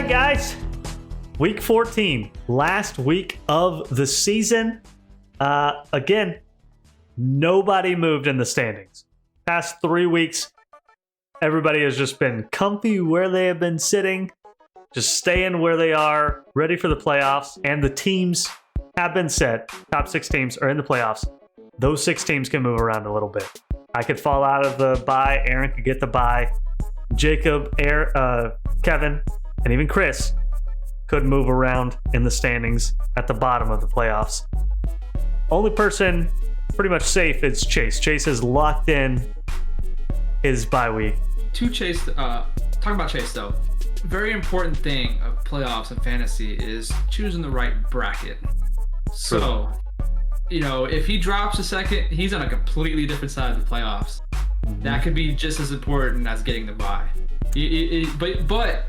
right, guys. Week 14, last week of the season. Again, nobody moved in the standings. Past 3 weeks, everybody has just been comfy where they have been sitting, just staying where they are, ready for the playoffs, and the teams have been set. Top 6 teams are in the playoffs. Those 6 teams can move around a little bit. I could fall out of the bye. Aaron could get the bye. Jacob, Kevin, and even Chris could move around in the standings at the bottom of the playoffs. Only person pretty much safe is Chase. Chase has locked in his bye week. Talking about Chase though, very important thing of playoffs and fantasy is choosing the right bracket. So, if he drops a second, he's on a completely different side of the playoffs. Mm-hmm. That could be just as important as getting the bye. But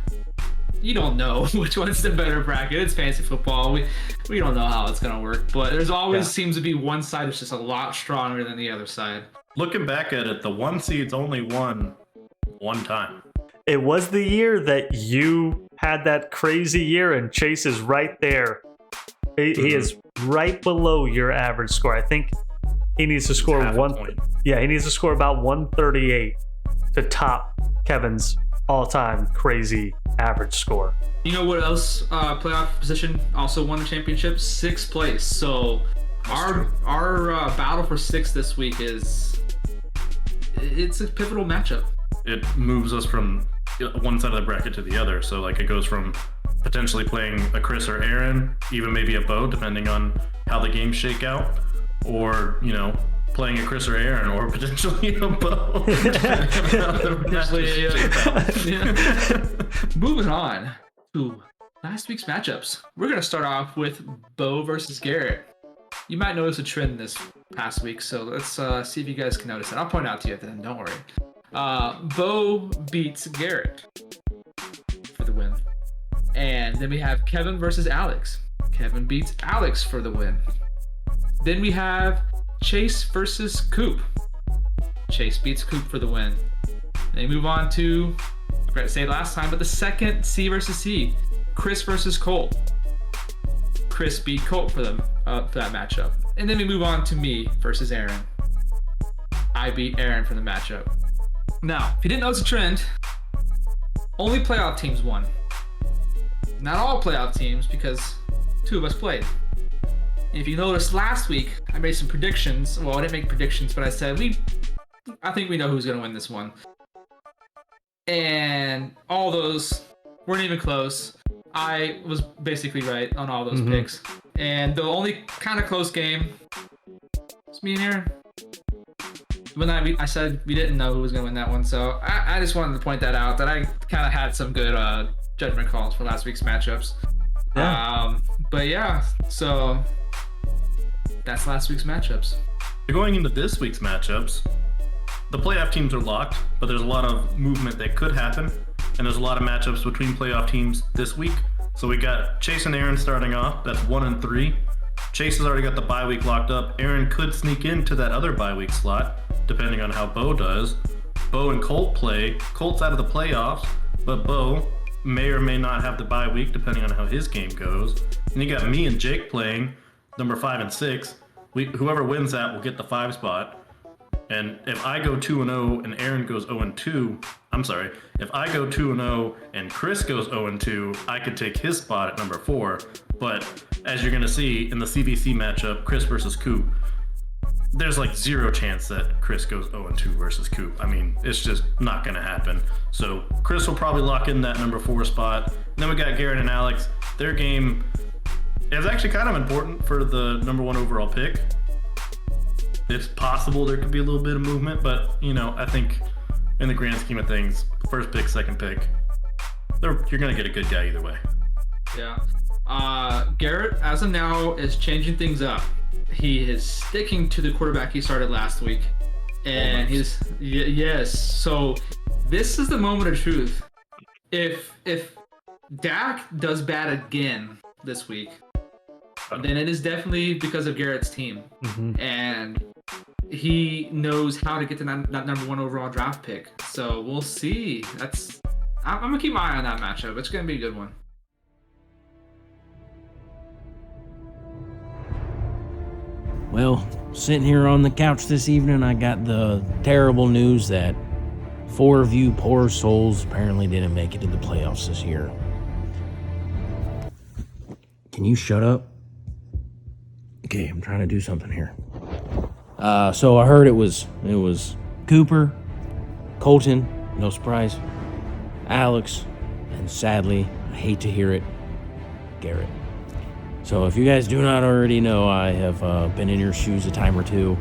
you don't know which one's the better bracket. It's fantasy football. We don't know how it's gonna work. But there's always seems to be one side that's just a lot stronger than the other side. Looking back at it, the 1 seeds only won one time. It was the year that you had that crazy year, and Chase is right there. He is right below your average score. I think he needs to score he needs to score about 138 to top Kevin's all-time crazy average score. You know what else playoff position also won the championship? 6th place. So our battle for 6th this week it's a pivotal matchup. It moves us from one side of the bracket to the other. So it goes from potentially playing a Chris or Aaron, even maybe a Bo, depending on how the games shake out, or playing a Chris or Aaron, or potentially a Bo. Moving on to last week's matchups. We're going to start off with Bo versus Garrett. You might notice a trend this past week, so let's see if you guys can notice it. I'll point out to you at the end, don't worry. Bo beats Garrett for the win. And then we have Kevin versus Alex. Kevin beats Alex for the win. Then we have Chase versus Coop. Chase beats Coop for the win. Then we move on to, I forgot to say it last time, but the second C versus C. Chris versus Colt. Chris beat Colt for that matchup. And then we move on to me versus Aaron. I beat Aaron for the matchup. Now, if you didn't notice a trend, only playoff teams won. Not all playoff teams, because 2 of us played. And if you noticed last week, I made some predictions. Well, I didn't make predictions, but I said I think we know who's going to win this one. And all those weren't even close. I was basically right on all those picks. And the only kind of close game was me and Aaron. When I said we didn't know who was going to win that one. So I just wanted to point that out, that I kind of had some good judgment calls for last week's matchups. Yeah. But yeah, so that's last week's matchups. Going into this week's matchups, the playoff teams are locked, but there's a lot of movement that could happen, and there's a lot of matchups between playoff teams this week. So we got Chase and Aaron starting off. That's 1 and 3. Chase has already got the bye week locked up. Aaron could sneak into that other bye week slot, depending on how Bo does. Bo and Colt play. Colt's out of the playoffs, but Bo may or may not have the bye week, depending on how his game goes. And you got me and Jake playing number 5 and 6. Whoever wins that will get the 5 spot. And if I go 2-0 and Aaron goes 0-2, if I go 2-0 and Chris goes 0-2, I could take his spot at number 4. But as you're going to see in the CVC matchup, Chris versus Coop, there's 0 chance that Chris goes 0-2 versus Coop. I mean, it's just not going to happen. So Chris will probably lock in that number 4 spot. And then we got Garrett and Alex. Their game is actually kind of important for the number 1 overall pick. It's possible there could be a little bit of movement, but I think in the grand scheme of things, first pick, second pick, you're going to get a good guy either way. Yeah. Garrett, as of now, is changing things up. He is sticking to the quarterback he started last week. And yes. So this is the moment of truth. If Dak does bad again this week, then it is definitely because of Garrett's team. And he knows how to get to that number 1 overall draft pick. So we'll see. I'm gonna keep my eye on that matchup. It's gonna be a good one. Well, sitting here on the couch this evening, I got the terrible news that 4 of you poor souls apparently didn't make it to the playoffs this year. Can you shut up? Okay, I'm trying to do something here. So I heard it was Cooper, Colton, no surprise, Alex, and sadly, I hate to hear it, Garrett. So if you guys do not already know, I have been in your shoes a time or two,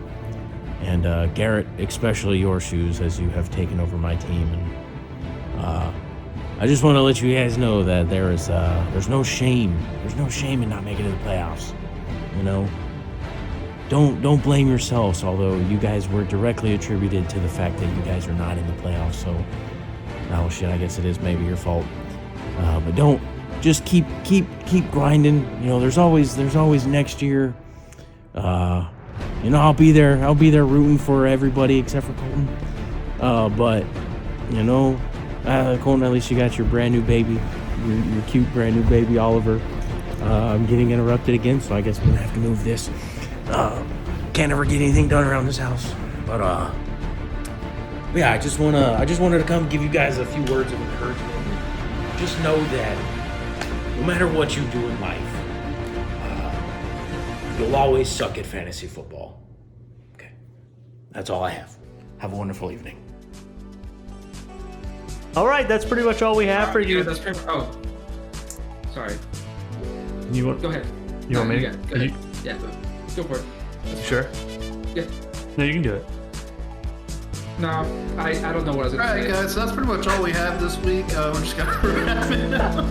and Garrett, especially your shoes, as you have taken over my team. And I just want to let you guys know that there's no shame. There's no shame in not making it to the playoffs. You know, don't blame yourselves. Although you guys were directly attributed to the fact that you guys are not in the playoffs. So, oh shit, I guess it is maybe your fault. But don't. Just keep grinding. You know, there's always next year. You know, I'll be there rooting for everybody except for Colton. But you know, Colton, at least you got your brand new baby, your cute brand new baby Oliver. I'm getting interrupted again, so I guess we're gonna have to move this. Can't ever get anything done around this house. But yeah, I just wanted to come give you guys a few words of encouragement. Just know that no matter what you do in life, you'll always suck at fantasy football. Okay. That's all I have. Have a wonderful evening. All right, that's pretty much all we have for you. Yeah, that's perfect. Oh, sorry. You want? Go ahead. You want me? Go ahead. Yeah, go for it. Sure. Yeah. No, you can do it. No, I don't know what I was gonna say. Alright guys, so that's pretty much all we have this week. We're just gonna wrap it up.